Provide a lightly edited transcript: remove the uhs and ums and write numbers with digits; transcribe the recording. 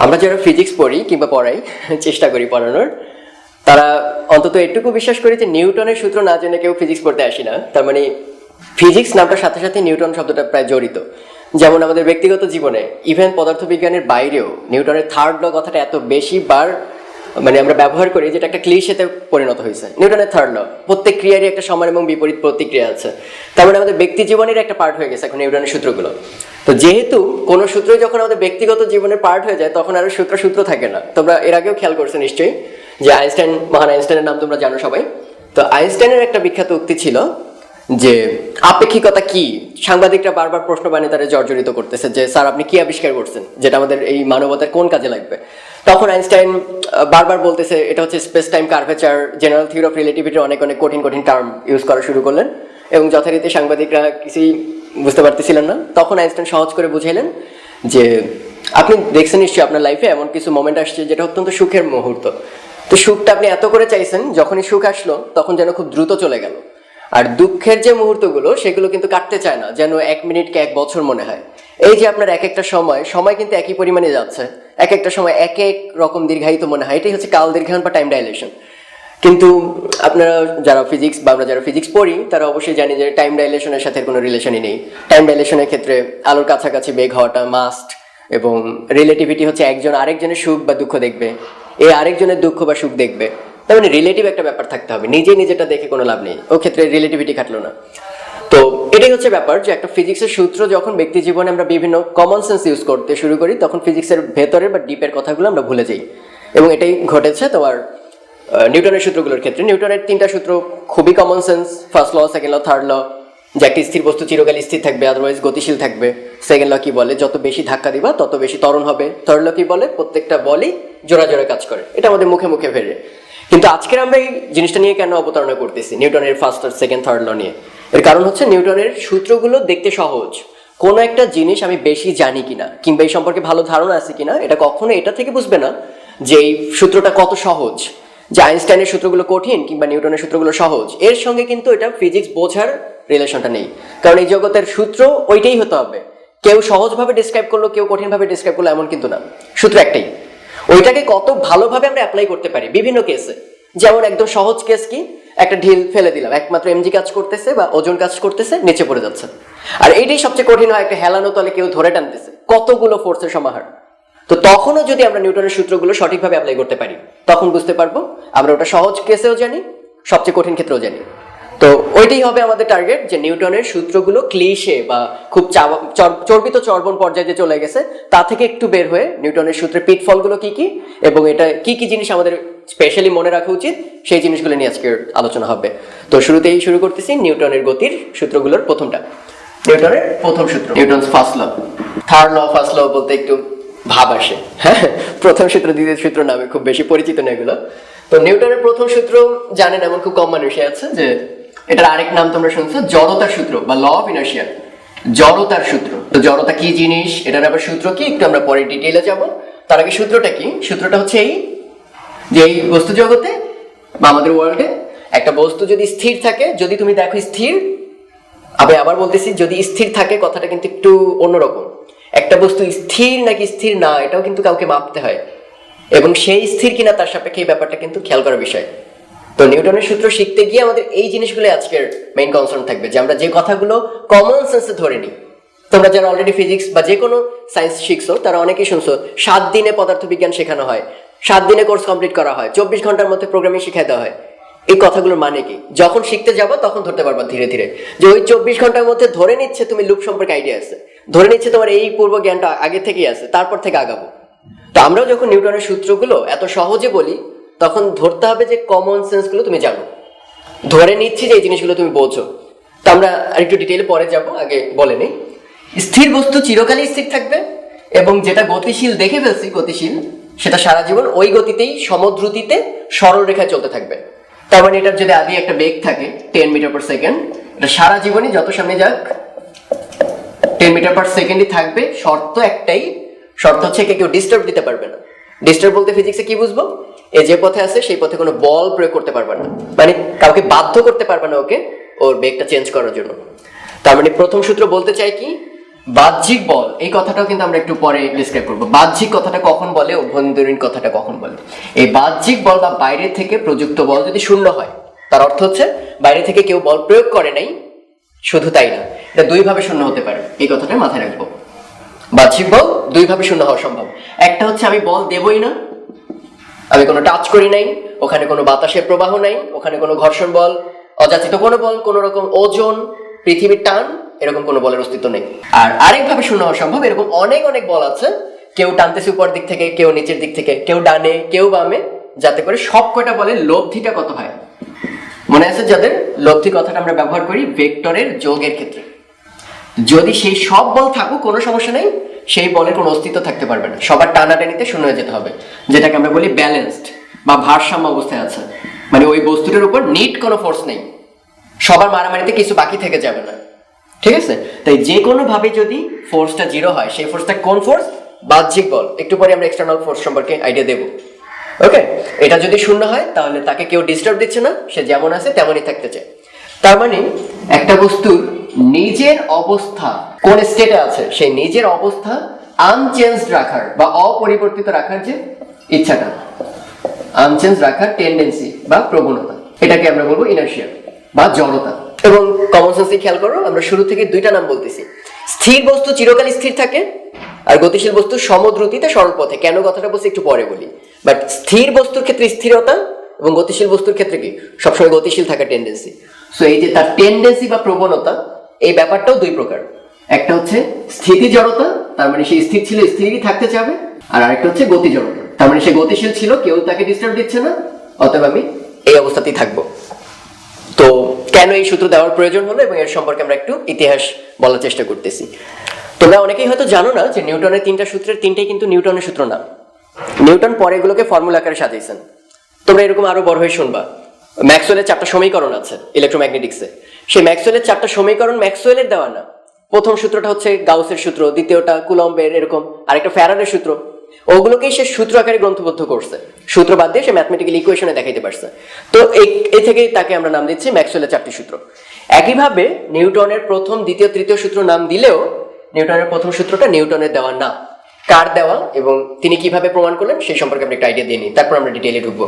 আমরা যারা ফিজিক্স পড়ি কিংবা পড়াই, চেষ্টা করি পড়ানোর, তারা অন্তত এটুকু বিশ্বাস করি যে নিউটনের সূত্র না জেনে কেউ ফিজিক্স পড়তে আসি না। তার মানে ফিজিক্স নামটার সাথে সাথে নিউটন শব্দটা প্রায় জড়িত। যেমন আমাদের ব্যক্তিগত জীবনে, ইভেন পদার্থবিজ্ঞানের বাইরেও নিউটনের থার্ড ল কথাটা এত বেশি বার আমরা ব্যবহার করি, যেটা একটা ক্লিশেতে পরিণত হয়েছে। নিউটনের থার্ড ল, প্রত্যেক ক্রিয়ারই একটা সমান এবং বিপরীত প্রতিক্রিয়া আছে। তার মানে আমাদের ব্যক্তি জীবনের একটা পার্ট হয়ে গেছে এখন নিউটনের সূত্রগুলো। তো যেহেতু কোনো সূত্রই যখন আমাদের ব্যক্তিগত জীবনের পার্ট হয়ে যায়, তখন আর সূত্র থাকে না। তোমরা এর আগেও খেয়াল করছো নিশ্চয়ই যে মহান আইনস্টাইনের নাম তোমরা জানো সবাই। তো আইনস্টাইনের একটা বিখ্যাত উক্তি ছিল যে আপেক্ষিকতা কি। সাংবাদিকরা বারবার প্রশ্ন বানিয়ে তারা জর্জরিত করতেছে যে স্যার আপনি কি আবিষ্কার করছেন, যেটা আমাদের এই মানবতার কোন কাজে লাগবে। তখন আইনস্টাইন বারবার বলতেছে এটা হচ্ছে space time curvature, general theory of রিলেটিভিটির অনেক অনেক কঠিন কঠিন টার্ম ইউজ করা শুরু করলেন, এবং যথারীতি সাংবাদিকরা কিছুই বুঝতে পারতেছিলেন না। তখন আইনস্টাইন সহজ করে বুঝাইলেন যে আপনি দেখছেন নিশ্চয়ই আপনার লাইফে এমন কিছু মোমেন্ট আসছে যেটা অত্যন্ত সুখের মুহূর্ত। তো সুখটা আপনি এত করে চাইছেন, যখনই সুখ আসলো তখন যেন খুব দ্রুত চলে গেল। আর দুঃখের যে মুহূর্তগুলো সেগুলো কিন্তু কাটতে চায় না, যেন 1 মিনিটকে 1 বছর মনে হয়। এই যে আপনার এক একটা সময় কিন্তু একই পরিমাণে যাচ্ছে, এক একটা সময় এক এক রকম দীর্ঘায়িত মনে হয়। এটাই হচ্ছে কাল দীর্ঘায়ন বা টাইম ডাইলেশন। কিন্তু আপনারা যারা ফিজিক্স বা আমরা যারা ফিজিক্স পড়ি তারা অবশ্যই জানি যে টাইম ডাইলেশনের সাথে কোনো রিলেশনই নেই। টাইম ডাইলেশনের ক্ষেত্রে আলোর কাছাকাছি বেগ হওয়াটা মাস্ট, এবং রিলেটিভিটি হচ্ছে একজন আরেকজনের সুখ বা দুঃখ দেখবে, এই আরেকজনের দুঃখ বা সুখ দেখবে। তার মানে রিলেটিভ একটা ব্যাপার থাকতে হবে, নিজেটা দেখে কোনো লাভ নেই। ও ক্ষেত্রে রিলেটিভিটি খাটলো না। তো এটাই হচ্ছে ব্যাপার যে একটা ফিজিক্সের সূত্র যখন ব্যক্তি জীবনে আমরা বিভিন্ন কমন সেন্স ইউজ করতে শুরু করি, তখন ফিজিক্সের ভেতরের বা ডিপের কথাগুলো আমরা ভুলে যাই। এবং এটাই ঘটেছে তোমার নিউটনের সূত্রগুলোর ক্ষেত্রে। নিউটনের 3টা সূত্র খুবই common sense, first law, second law, third law. যে একটি স্থির বস্তু চিরকাল স্থির থাকবে, আদারওয়াইজ গতিশীল থাকবে। সেকেন্ড ল কি বলে, যত বেশি ধাক্কা দিবা তত বেশি ত্বরণ হবে। থার্ড ল কি বলে, প্রত্যেকটা বলই জোড়া জোড়া কাজ করে। এটা আমাদের মুখে মুখে ফেরে। কিন্তু আজকের আমরা এই জিনিসটা নিয়ে কেন অবতারণা করতেছি নিউটনের ফার্স্ট আর সেকেন্ড থার্ড ল নিয়ে? এর কারণ হচ্ছে নিউটনের সূত্রগুলো দেখতে সহজ। কোনো একটা জিনিস আমি বেশি জানি কিনা কিংবা এই সম্পর্কে ভালো ধারণা আছে কিনা, এটা কখনো এটা থেকে বুঝবে না যে এই সূত্রটা কত সহজ। যে আইনস্টাইনের সূত্রগুলো কঠিন কিংবা নিউটনের সূত্রগুলো সহজ, এর সঙ্গে কিন্তু এটা ফিজিক্স বোঝার রিলেশনটা নেই। কারণ এই জগতের সূত্র ওইটাই হতে হবে। কেউ সহজভাবে ডিসক্রাইব করলো, কেউ কঠিনভাবে ডিসক্রাইব করলো, এমন কিন্তু না। সূত্র একটাই। ওইটাকে কত ভালোভাবে আমরা অ্যাপ্লাই করতে পারি বিভিন্ন কেসে। যেমন একদম সহজ কেস কি, একটা ঢিল ফেলে দিলাম, একমাত্র এমজি কাজ করতেছে বা ওজন কাজ করতেছে, নিচে পড়ে যাচ্ছে। আর এইটাই সবচেয়ে কঠিন হয়, একটা হেলানো তলে কেউ ধরে টানতেছে, কতগুলো ফোর্সের সমাহার। তো তখনও যদি আমরা নিউটনের সূত্রগুলো সঠিকভাবে অ্যাপ্লাই করতে পারি, তখন বুঝতে পারবো আমরা ওটা সহজ কেসেও জানি, সবচেয়ে কঠিন ক্ষেত্রেও জানি। তো ওইটাই হবে আমাদের টার্গেট, যে নিউটনের সূত্রগুলো ক্লিশে বা খুব চর্বিত চর্বণ পর্যায়ে যে চলে গেছে, তা থেকে একটু বের হয়ে নিউটনের সূত্রের পিটফলগুলো কি কি এবং এটা কি কি জিনিস আমাদের স্পেশালি মনে রাখা উচিত, সেই জিনিসগুলো নিয়ে আজকের আলোচনা হবে। তো শুরুতেই শুরু করতেছি নিউটনের গতির সূত্রগুলোর প্রথমটা। নিউটনের প্রথম সূত্র, Newton's first law. Third law, first law বলতে একটু ভাব আসে, হ্যাঁ। প্রথম সূত্র, দ্বিতীয় সূত্র নামে খুব বেশি পরিচিত না এগুলো। তো নিউটনের প্রথম সূত্র জানেন এমন খুব কম মানুষই আছে যে এটার আরেক নাম তোমরা শুনছো জড়তার সূত্র বা ল অফ ইনার্শিয়া। জড়তার সূত্র। তো জড়তা কি জিনিস, এটার আবার সূত্র কি, একটু আমরা পরে ডিটেইলে যাব। তার আগে সূত্রটা কি? সূত্রটা হচ্ছে এই যে এই বস্তু জগতে বা আমাদের ওয়ার্ল্ডে একটা বস্তু যদি স্থির থাকে, যদি তুমি দেখো স্থির, আমি আবার বলতেছি যদি স্থির থাকে, কথাটা কিন্তু একটু অন্যরকম। একটা বস্তু স্থির নাকি স্থির না, এটাও কিন্তু কাউকে মাপতে হয়, এবং সেই স্থির কিনা তার সাপেক্ষে এই ব্যাপারটা কিন্তু খেয়াল করার বিষয়। তো নিউটনের সূত্র শিখতে গিয়ে আমাদের এই জিনিসগুলো আজকের মেইন কনসার্ন থাকবে, যে আমরা যে কথাগুলো কমন সেন্সে ধরে নিই। তোমরা যারা অলরেডি ফিজিক্স বা যে কোনো সায়েন্স শিখছো তারা অনেকেই শুনছো 7 দিনে পদার্থবিজ্ঞান শেখানো হয়, 7 দিনে কোর্স কমপ্লিট করা হয়, 24 ঘন্টার মধ্যে প্রোগ্রামিং শিখাই দেওয়া হয়। এই কথাগুলোর মানে কি? যখন শিখতে যাবো তখন ধরতে পারবা ধীরে ধীরে যে ওই 24 ঘন্টার মধ্যে ধরে নিচ্ছে তুমি লুপ সম্পর্কে আইডিয়া আছে, ধরে নিচ্ছে তোমার এই পূর্ব জ্ঞানটা আগে থেকেই আছে, তারপর থেকে আগাবো। তো আমরাও যখন নিউটনের সূত্রগুলো এত সহজে বলি, তখন ধরতে হবে যে কমন সেন্স গুলো তুমি জানো, ধরে নিচ্ছি যে এই জিনিসগুলো তুমি বোঝো। তো আমরা আরেকটু ডিটেইলে পরে যাব, আগে বলে নিই। স্থির বস্তু চিরকালই স্থির থাকবে, এবং যেটা গতিশীল দেখে ফেলছি গতিশীল, সেটা সারা জীবন ওই গতিতেই সমদ্রুতিতে সরল রেখায় চলতে থাকবে। তার মানে এটার যদি আদি একটা বেগ থাকে 10 মিটার পার সেকেন্ড, এটা সারা জীবনই যত সামনে যাক 10 মিটার পার সেকেন্ডই থাকবে। শর্ত একটাই, শর্ত হচ্ছে কেউ ডিস্টার্ব দিতে পারবে না। ডিস্টার্ব বলতে ফিজিক্সে কি বুঝবো, এ যে পথে আছে সেই পথে কোনো বল প্রয়োগ করতে পারবে না, মানে কাউকে বাধ্য করতে পারবে না ওকে ওর বেগটা চেঞ্জ করার জন্য। তার মানে প্রথম সূত্র বলতে চাই কি, বাহ্যিক বল এই কথাটাও কিন্তু আমরা একটু পরে ডিসক্রাইব করবো। বাহ্যিক কথাটা কখন বলে, অভ্যন্তরীণ কথাটা কখন বলে। এই বাহ্যিক বল বা বাইরে থেকে প্রযুক্ত বল যদি শূন্য হয়, তার অর্থ হচ্ছে বাইরে থেকে কেউ বল প্রয়োগ করে নাই। শুধু তাই না, এটা দুই ভাবে শূন্য হতে পারে, এই কথাটা মাথায় রাখবো। বাহ্যিক বল দুই ভাবে শূন্য হওয়া সম্ভব। একটা হচ্ছে আমি বল দেবই না, আমি কোনো টাচ করি নাই, ওখানে কোনো বাতাসের প্রবাহ নাই, ওখানে কোনো ঘর্ষণ বল, অযাচিত কোনো বল, কোনো রকম ওজন, পৃথিবীর টান, এরকম কোনো বলের অস্তিত্ব নেই। আর আরেকভাবে শূন্য হওয়া সম্ভব, এরকম অনেক অনেক বল আছে, কেউ টানতেছে উপর দিক থেকে, কেউ নিচের দিক থেকে, কেউ ডানে কেউ বামে, যাতে করে সব কয়টা বলের লব্ধিটা কত হয়। মনে আছে যাদের, লব্ধি কথাটা আমরা ব্যবহার করি ভেক্টরের যোগের ক্ষেত্রে। যদি সেই সব বল থাকুক কোনো সমস্যা নেই, সেই বলের কোনো অস্তিত্ব থাকতে পারবে না, সবার টানাটানিতে শূন্য হয়ে যেতে হবে, যেটাকে আমরা বলি ব্যালেন্সড বা ভারসাম্য অবস্থায় আছে। মানে ওই বস্তুটার উপর নিট কোনো ফোর্স নেই, সবার মারামারিতে কিছু বাকি থেকে যাবে না, ঠিক আছে। তাই যে কোনো ভাবে যদি ফোর্সটা জিরো হয়, সেই ফোর্সটা কোন ফোর্স? বাহ্যিক বল। একটু পরে আমরা এক্সটার্নাল ফোর্স সম্পর্কে আইডিয়া দেব। ওকে, এটা যদি শূন্য হয় তাহলে তাকে কেউ ডিস্টার্ব দিচ্ছে না, সে যেমন আছে তেমনই থাকতে চায়। তার মানে একটা বস্তুর নিজের অবস্থা কোন স্টেটে আছে, সেই নিজের অবস্থা আনচেঞ্জড রাখার বা অপরিবর্তিত রাখার যে ইচ্ছাটা, আনচেঞ্জ রাখার টেন্ডেন্সি বা প্রবণতা, এটাকে আমরা বলবো ইনার্শিয়া বা জড়তা। এবং কমন সেন্সে খেয়াল করো, আমরা শুরু থেকে দুইটা নাম বলতেছি। স্থির বস্তু চিরকাল স্থির থাকে, আর গতিশীল বস্তু সমদ্রুতিতে সরল পথে। কেন কথাটা বলছি একটু পরে বলি। বাট স্থির বস্তুর ক্ষেত্রে স্থিরতা এবং গতিশীল বস্তুর ক্ষেত্রে কি সবসময় গতিশীল থাকার টেন্ডেন্সি। সো এই যে তার টেন্ডেন্সি বা প্রবণতা, এই ব্যাপারটাও দুই প্রকার। একটা হচ্ছে স্থিতি জড়তা, তার মানে সে স্থির ছিল স্থিরই থাকতে চাবে, আর আরেকটা হচ্ছে গতি জড়তা, তার মানে সে গতিশীল ছিল, কেউ তাকে ডিস্টার্ব দিচ্ছে না, অতএব আমি এই অবস্থাতেই থাকবো। তো কেন এই সূত্র দেওয়ার প্রয়োজন হলো এবং এর সম্পর্কে আমরা একটু ইতিহাস বলার চেষ্টা করতেছি। তোমরা অনেকেই হয়তো জানো না যে নিউটনের তিনটা সূত্রের তিনটাই কিন্তু নিউটনের সূত্র না। নিউটন পরে এগুলোকে ফর্মুলা আকারে সাজিয়েছেন। তোমরা এরকম আরো বড় হয়ে শুনবা, ম্যাক্সওয়েলের 4টা সমীকরণ আছে ইলেকট্রোম্যাগনেটিক্সে। সেই ম্যাক্সওয়েলের 4টা সমীকরণ ম্যাক্সওয়েলের দেওয়া না। প্রথম সূত্রটা হচ্ছে গাউসের সূত্র, দ্বিতীয়টা কুলম্বের, এরকম আরেকটা ফ্যারাডের সূত্র। ওগুলোকেই সে সূত্র আকারে গ্রন্থবদ্ধ করছে, সূত্র বাদ দিয়ে সে ম্যাথমেটিক্যাল ইকুয়েশনে দেখাইতে পারছে। তো এই থেকেই তাকে আমরা নাম দিচ্ছি ম্যাক্সওয়েলের 4টি সূত্র। একইভাবে নিউটনের প্রথম, দ্বিতীয়, তৃতীয় সূত্র নাম দিলেও নিউটনের প্রথম সূত্রটা নিউটনের দেওয়া না, কার দেওয়া এবং তিনি কিভাবে প্রমাণ করলেন সেই সম্পর্কে আমরা একটা আইডিয়া দিয়ে নিই, তারপর আমরা ডিটেইলে ঢুকবো।